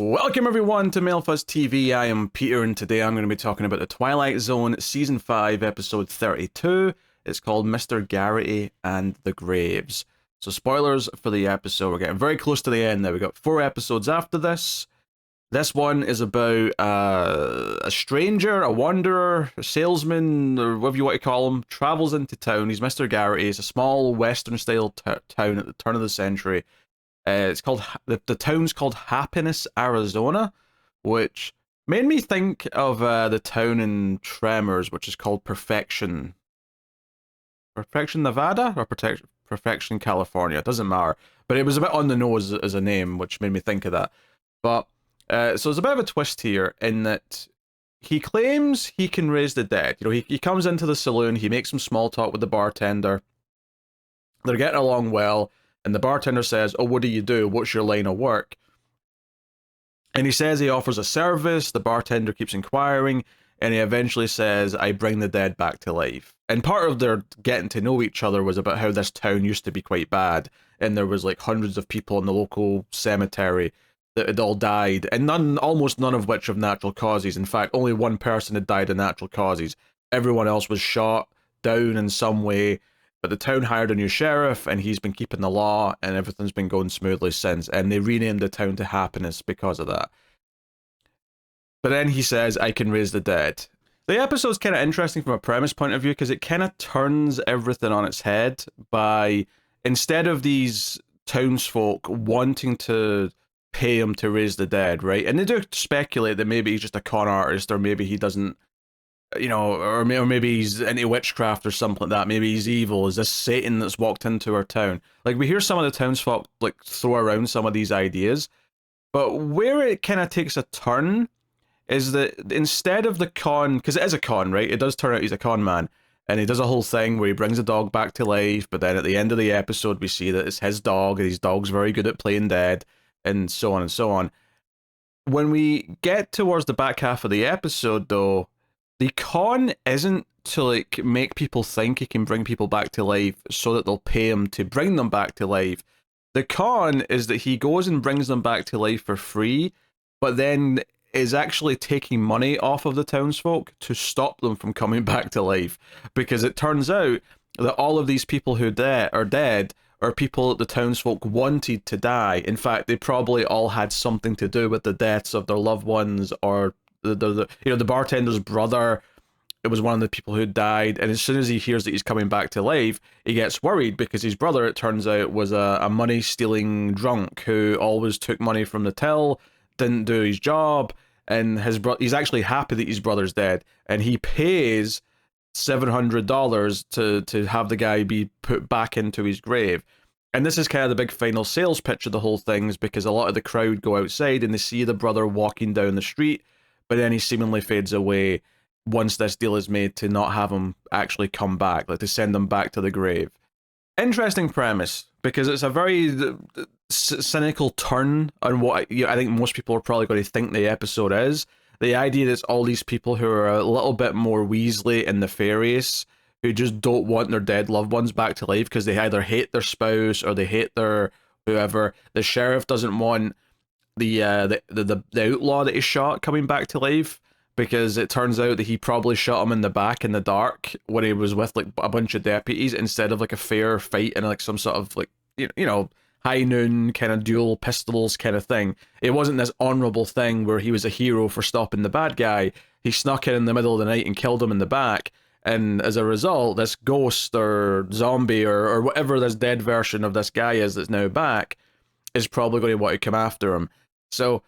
Welcome everyone to MailFuzz TV. I am Peter and today I'm going to be talking about the Twilight Zone Season 5 Episode 32. It's called Mr. Garrity and the Graves. So spoilers for the episode. We're getting very close to the end now. We've got 4 episodes after this. This one is about a stranger, a wanderer, a salesman, or whatever you want to call him, travels into town. He's Mr. Garrity. It's a small western-style town at the turn of the century. It's called the town's called Happiness, Arizona, which made me think of the town in Tremors, which is called Perfection. Perfection, Nevada, or Perfection, California. It doesn't matter, but it was a bit on the nose as a name, which made me think of that. But so there's a bit of a twist here in that he claims he can raise the dead. You know, he comes into the saloon, he makes some small talk with the bartender. They're getting along well. And the bartender says, "Oh, what do you do? What's your line of work?" And he says he offers a service. The bartender keeps inquiring, and he eventually says, "I bring the dead back to life." And part of their getting to know each other was about how this town used to be quite bad, and there was like hundreds of people in the local cemetery that had all died, and almost none of which of natural causes. In fact, only one person had died of natural causes. Everyone else was shot down in some way. But the town hired a new sheriff, and he's been keeping the law, and everything's been going smoothly since. And they renamed the town to Happiness because of that. But then he says, "I can raise the dead." The episode's kind of interesting from a premise point of view, because it kind of turns everything on its head by, instead of these townsfolk wanting to pay him to raise the dead, right? And they do speculate that maybe he's just a con artist, or maybe he doesn't, you know, or maybe he's into witchcraft or something like that. Maybe he's evil. Is this Satan that's walked into our town? Like, we hear some of the townsfolk like throw around some of these ideas, but where it kind of takes a turn is that instead of the con, because it is a con, right? It does turn out he's a con man, and he does a whole thing where he brings a dog back to life, but then at the end of the episode we see that it's his dog, and his dog's very good at playing dead, and so on and so on. When we get towards the back half of the episode, though, the con isn't to like make people think he can bring people back to life so that they'll pay him to bring them back to life. The con is that he goes and brings them back to life for free, but then is actually taking money off of the townsfolk to stop them from coming back to life. Because it turns out that all of these people who are dead are people that the townsfolk wanted to die. In fact, they probably all had something to do with the deaths of their loved ones, or the bartender's brother. It was one of the people who died, and as soon as he hears that he's coming back to life, he gets worried because his brother, it turns out, was a money stealing drunk who always took money from the till, didn't do his job, and he's actually happy that his brother's dead, and he pays $700 to have the guy be put back into his grave. And this is kind of the big final sales pitch of the whole thing, is because a lot of the crowd go outside and they see the brother walking down the street, but then he seemingly fades away once this deal is made to not have him actually come back, like to send him back to the grave. Interesting premise, because it's a very cynical turn on what I think most people are probably going to think the episode is. The idea that it's all these people who are a little bit more Weasley and nefarious, who just don't want their dead loved ones back to life because they either hate their spouse or they hate their whoever. The sheriff doesn't want the outlaw that he shot coming back to life, because it turns out that he probably shot him in the back in the dark when he was with like a bunch of deputies, instead of like a fair fight and like some sort of like you know high noon kind of dual pistols kind of thing. It wasn't this honorable thing where he was a hero for stopping the bad guy. He snuck in the middle of the night and killed him in the back, and as a result, this ghost or zombie or whatever this dead version of this guy is that's now back is probably going to want to come after him. So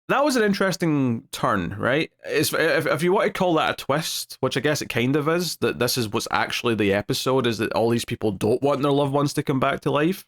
that was an interesting turn, right? If you want to call that a twist, which I guess it kind of is, that this is what's actually the episode, is that all these people don't want their loved ones to come back to life.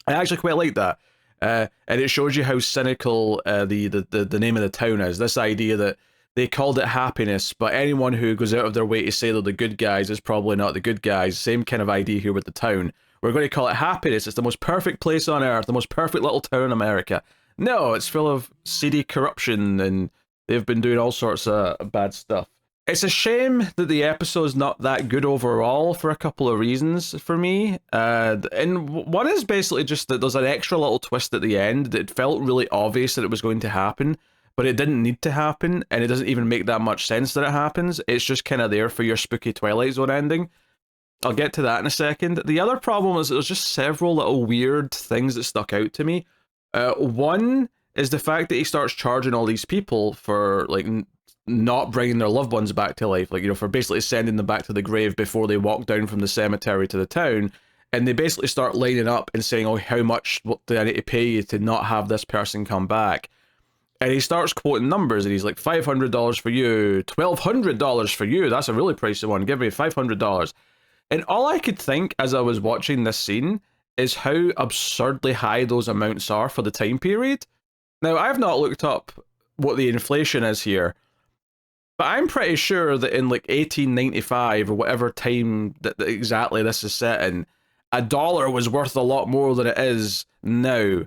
I actually quite like that. And it shows you how cynical the name of the town is. This idea that they called it Happiness, but anyone who goes out of their way to say they're the good guys is probably not the good guys. Same kind of idea here with the town. We're going to call it Happiness. It's the most perfect place on earth, the most perfect little town in America. No, it's full of seedy corruption, and they've been doing all sorts of bad stuff. It's a shame that the episode's not that good overall for a couple of reasons for me. And one is basically just that there's an extra little twist at the end that felt really obvious that it was going to happen, but it didn't need to happen, and it doesn't even make that much sense that it happens. It's just kind of there for your spooky Twilight Zone ending. I'll get to that in a second. The other problem is there's just several little weird things that stuck out to me. One is the fact that he starts charging all these people for like not bringing their loved ones back to life, like, you know, for basically sending them back to the grave before they walk down from the cemetery to the town. And they basically start lining up and saying, oh, how much do I need to pay you to not have this person come back? And he starts quoting numbers, and he's like, $500 for you, $1,200 for you. That's a really pricey one. Give me $500. And all I could think as I was watching this scene is how absurdly high those amounts are for the time period. Now, I've not looked up what the inflation is here, but I'm pretty sure that in like 1895 or whatever time that exactly this is set in, a dollar was worth a lot more than it is now,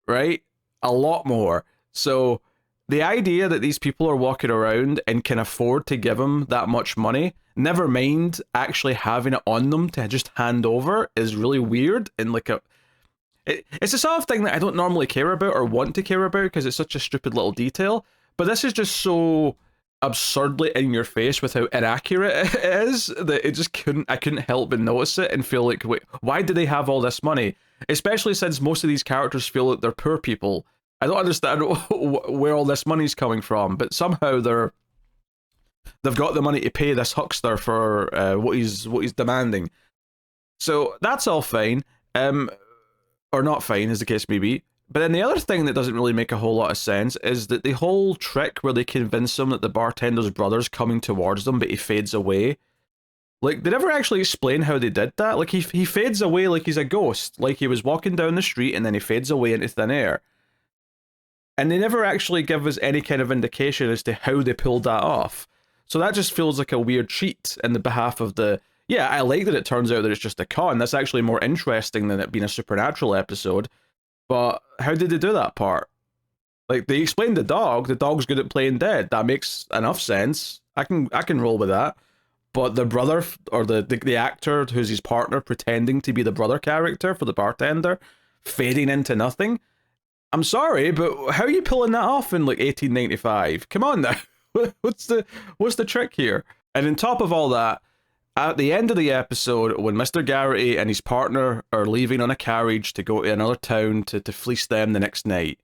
right? A lot more. So the idea that these people are walking around and can afford to give him that much money, never mind actually having it on them to just hand over, is really weird. And like it's the sort of thing that I don't normally care about or want to care about because it's such a stupid little detail. But this is just so absurdly in your face with how inaccurate it is that it just I couldn't help but notice it and feel like, wait, why do they have all this money? Especially since most of these characters feel that they're poor people. I don't understand where all this money's coming from, but somehow they've got the money to pay this huckster for what he's demanding. So that's all fine, or not fine, as the case may be. But then the other thing that doesn't really make a whole lot of sense is that the whole trick where they convince him that the bartender's brother's coming towards them, but he fades away. Like, they never actually explain how they did that. Like, he fades away like he's a ghost. Like, he was walking down the street and then he fades away into thin air. And they never actually give us any kind of indication as to how they pulled that off. So that just feels like a weird cheat in the behalf of the... Yeah, I like that it turns out that it's just a con. That's actually more interesting than it being a supernatural episode. But how did they do that part? Like, they explained the dog's good at playing dead. That makes enough sense. I can roll with that. But the brother, or the actor who's his partner, pretending to be the brother character for the bartender, fading into nothing. I'm sorry, but how are you pulling that off in like 1895? Come on now. What's the trick here? And on top of all that, at the end of the episode, when Mr. Garrity and his partner are leaving on a carriage to go to another town to fleece them the next night,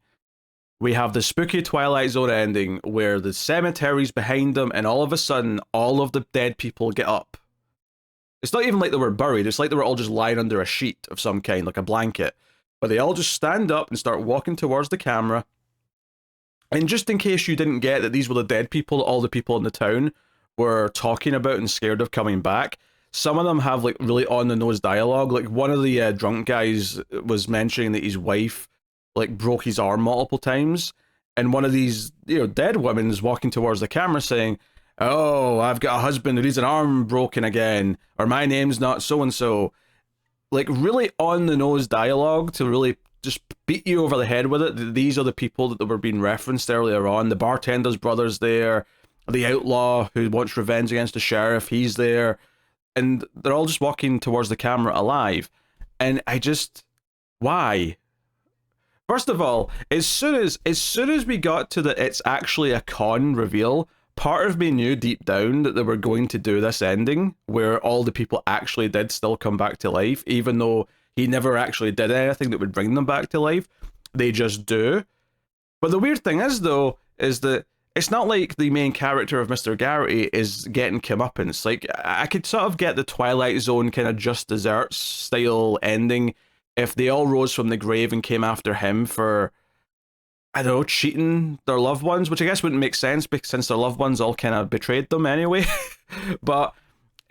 we have the spooky Twilight Zone ending where the cemetery's behind them and all of a sudden, all of the dead people get up. It's not even like they were buried, it's like they were all just lying under a sheet of some kind, like a blanket. But they all just stand up and start walking towards the camera. And just in case you didn't get that these were the dead people, all the people in the town were talking about and scared of coming back, some of them have like really on-the-nose dialogue. Like one of the drunk guys was mentioning that his wife like broke his arm multiple times. And one of these, you know, dead women is walking towards the camera saying, oh, I've got a husband who's an arm broken again, or my name's not so-and-so. Like really on-the-nose dialogue to really just beat you over the head with it. These are the people that were being referenced earlier on. The bartender's brother's there. The outlaw who wants revenge against the sheriff, he's there. And they're all just walking towards the camera alive. And I just... Why? First of all, as soon as we got to the it's actually a con reveal, part of me knew deep down that they were going to do this ending where all the people actually did still come back to life, even though he never actually did anything that would bring them back to life. They just do. But the weird thing is, though, is that it's not like the main character of Mr. Garrity is getting comeuppance. Like, I could sort of get the Twilight Zone kind of Just Desserts style ending if they all rose from the grave and came after him for, I don't know, cheating their loved ones, which I guess wouldn't make sense because since their loved ones all kind of betrayed them anyway. But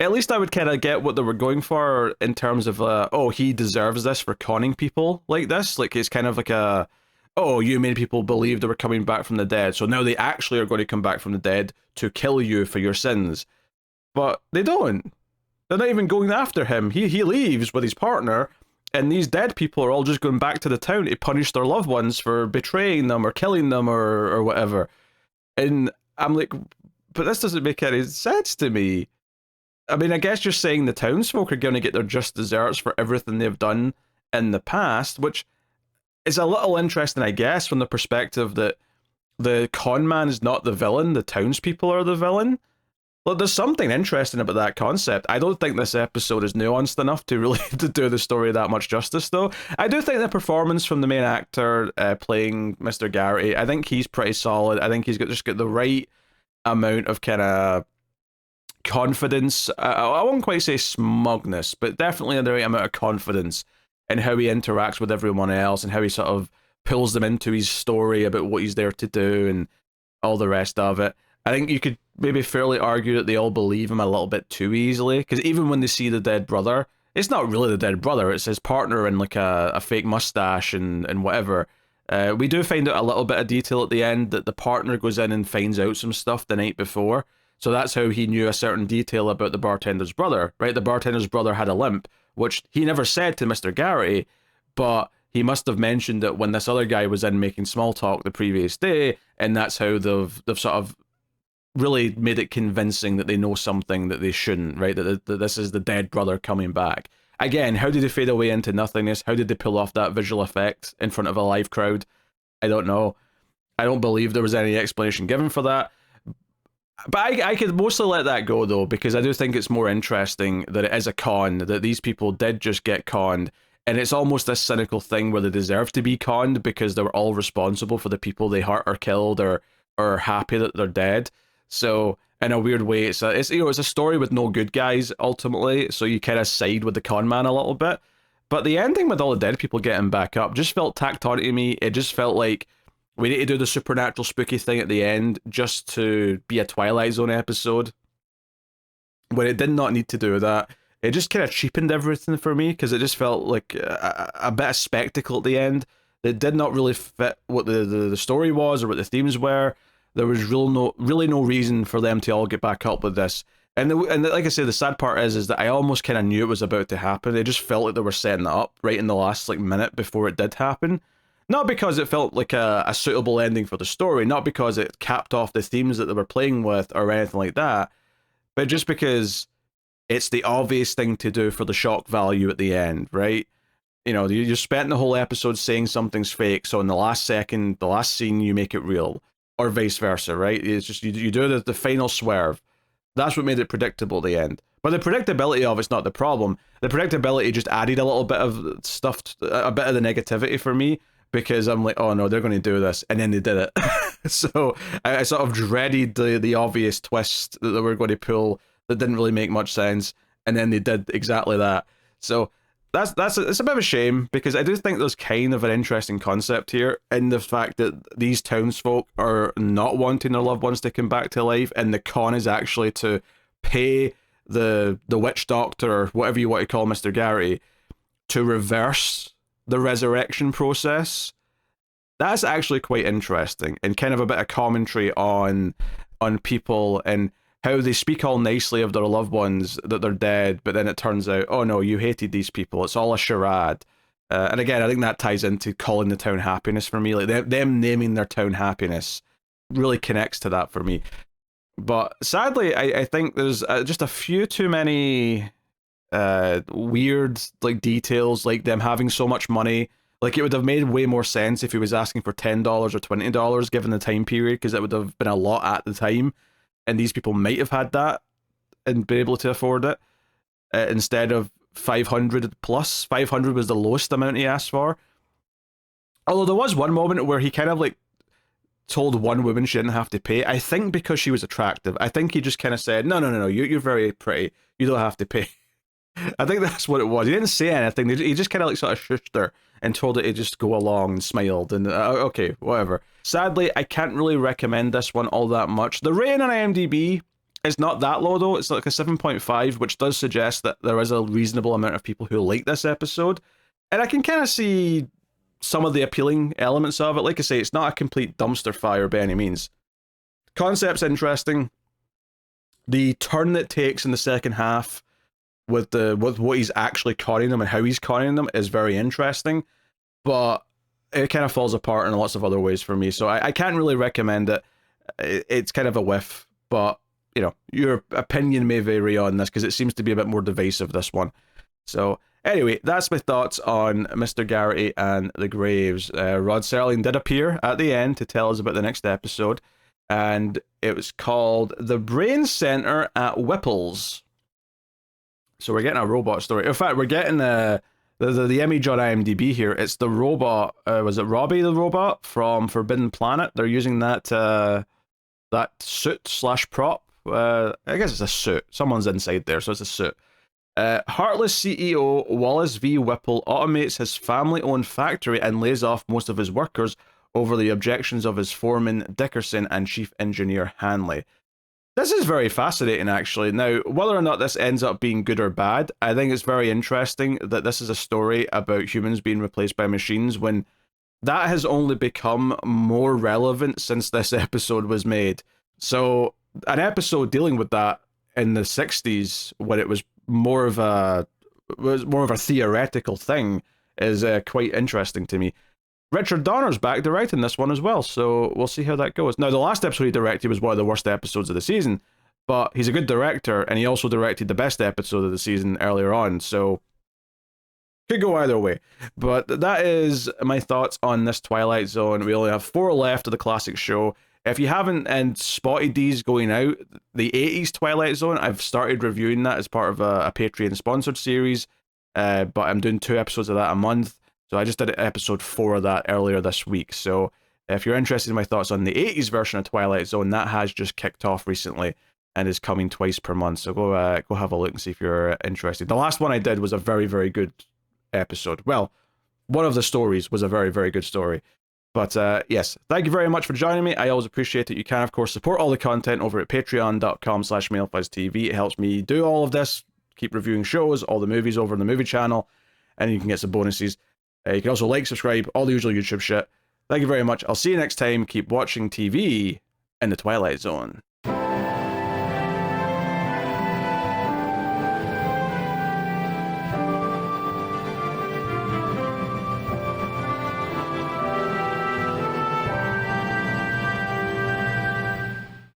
at least I would kind of get what they were going for in terms of, oh, he deserves this for conning people like this. Like, it's kind of like a, oh, you made people believe they were coming back from the dead, so now they actually are going to come back from the dead to kill you for your sins. But they don't. They're not even going after him. He leaves with his partner, and these dead people are all just going back to the town to punish their loved ones for betraying them or killing them or whatever. And I'm like, but this doesn't make any sense to me. I mean, I guess you're saying the townsfolk are going to get their just desserts for everything they've done in the past, which is a little interesting, I guess, from the perspective that the con man is not the villain, the townspeople are the villain. Look, there's something interesting about that concept. I don't think this episode is nuanced enough to really to do the story that much justice, though. I do think the performance from the main actor playing Mr. Garrity, I think he's pretty solid. I think he's just got the right amount of kind of confidence. I won't quite say smugness, but definitely the right amount of confidence in how he interacts with everyone else and how he sort of pulls them into his story about what he's there to do and all the rest of it. I think you could maybe fairly argue that they all believe him a little bit too easily, because even when they see the dead brother, it's not really the dead brother, it's his partner in like a fake mustache and whatever. We do find out a little bit of detail at the end that the partner goes in and finds out some stuff the night before. So that's how he knew a certain detail about the bartender's brother, right? The bartender's brother had a limp, which he never said to Mr. Garrity, but he must have mentioned it when this other guy was in making small talk the previous day, and that's how they've sort of really made it convincing that they know something that they shouldn't, right? That this is the dead brother coming back. Again, how did they fade away into nothingness? How did they pull off that visual effect in front of a live crowd? I don't know. I don't believe there was any explanation given for that. But I could mostly let that go, though, because I do think it's more interesting that it is a con, that these people did just get conned, and it's almost this cynical thing where they deserve to be conned because they were all responsible for the people they hurt or killed or are happy that they're dead. So, in a weird way, it's a story with no good guys, ultimately, so you kind of side with the con man a little bit. But the ending with all the dead people getting back up just felt tacked on to me. It just felt like we need to do the supernatural spooky thing at the end just to be a Twilight Zone episode, when it did not need to do that. It just kind of cheapened everything for me, because it just felt like a bit of spectacle at the end that did not really fit what the story was or what the themes were. There was really no reason for them to all get back up with this. And like I say, the sad part is that I almost kind of knew it was about to happen. It just felt like they were setting it up right in the last minute before it did happen. Not because it felt like a suitable ending for the story, not because it capped off the themes that they were playing with or anything like that, but just because it's the obvious thing to do for the shock value at the end, right? You know, you spent the whole episode saying something's fake, so in the last second, the last scene, you make it real, or vice versa, right? It's just you do the final swerve. That's what made it predictable at the end. But the predictability of it's not the problem. The predictability just added a little bit of stuff, a bit of the negativity for me, because I'm like, oh no, they're going to do this, and then they did it. So I sort of dreaded the obvious twist that they were going to pull that didn't really make much sense, and then they did exactly that. So it's a bit of a shame, because I do think there's kind of an interesting concept here in the fact that these townsfolk are not wanting their loved ones to come back to life, and the con is actually to pay the witch doctor, or whatever you want to call Mr. Garrity, to reverse the resurrection process. That's actually quite interesting, and kind of a bit of commentary on people and how they speak all nicely of their loved ones that they're dead, but then it turns out, oh no, you hated these people, it's all a charade. And again, I think that ties into calling the town happiness for me. Like them naming their town happiness really connects to that for me. But sadly, I think there's just a few too many weird details, like them having so much money. Like, it would have made way more sense if he was asking for $10 or $20 given the time period, because it would have been a lot at the time, and these people might have had that and been able to afford it, instead of 500 plus. 500 was the lowest amount he asked for. Although there was one moment where he kind of told one woman she didn't have to pay, I think because she was attractive. I think he just kind of said, no, you're very pretty, you don't have to pay. I think that's what it was. He didn't say anything. He just kind of sort of shushed her and told her to just go along and smiled, and okay, whatever. Sadly, I can't really recommend this one all that much. The rating on IMDb is not that low, though. It's like a 7.5, which does suggest that there is a reasonable amount of people who like this episode, and I can kind of see some of the appealing elements of it. Like I say, it's not a complete dumpster fire by any means. Concept's interesting. The turn that takes in the second half with what he's actually conning them and how he's conning them is very interesting, but it kind of falls apart in lots of other ways for me, so I can't really recommend it. It's kind of a whiff, but you know, your opinion may vary on this because it seems to be a bit more divisive, this one. So anyway, that's my thoughts on Mr. Garrity and the Graves. Rod Serling did appear at the end to tell us about the next episode, and it was called The Brain Center at Whipple's. So we're getting a robot story. In fact, we're getting the image on IMDb here. It's the robot. Was it Robbie the robot from Forbidden Planet? They're using that that suit / prop. I guess it's a suit. Someone's inside there, so it's a suit. Heartless CEO Wallace V. Whipple automates his family-owned factory and lays off most of his workers over the objections of his foreman Dickerson and chief engineer Hanley. This is very fascinating, actually. Now, whether or not this ends up being good or bad, I think it's very interesting that this is a story about humans being replaced by machines when that has only become more relevant since this episode was made. So, an episode dealing with that in the 60s, when it was more of a theoretical thing, is quite interesting to me. Richard Donner's back directing this one as well, so we'll see how that goes. Now, the last episode he directed was one of the worst episodes of the season, but he's a good director, and he also directed the best episode of the season earlier on, so could go either way. But that is my thoughts on this Twilight Zone. We only have 4 left of the classic show. If you haven't and spotted these going out, the 80s Twilight Zone, I've started reviewing that as part of a Patreon-sponsored series, but I'm doing 2 episodes of that a month. So I just did episode 4 of that earlier this week. So if you're interested in my thoughts on the 80s version of Twilight Zone, that has just kicked off recently and is coming twice per month. So go have a look and see if you're interested. The last one I did was a very, very good episode. Well, one of the stories was a very, very good story. But yes, thank you very much for joining me. I always appreciate it. You can, of course, support all the content over at patreon.com/MailFuzzTV. It helps me do all of this, keep reviewing shows, all the movies over on the movie channel, and you can get some bonuses. You can also like, subscribe, all the usual YouTube shit. Thank you very much. I'll see you next time. Keep watching TV in the Twilight Zone.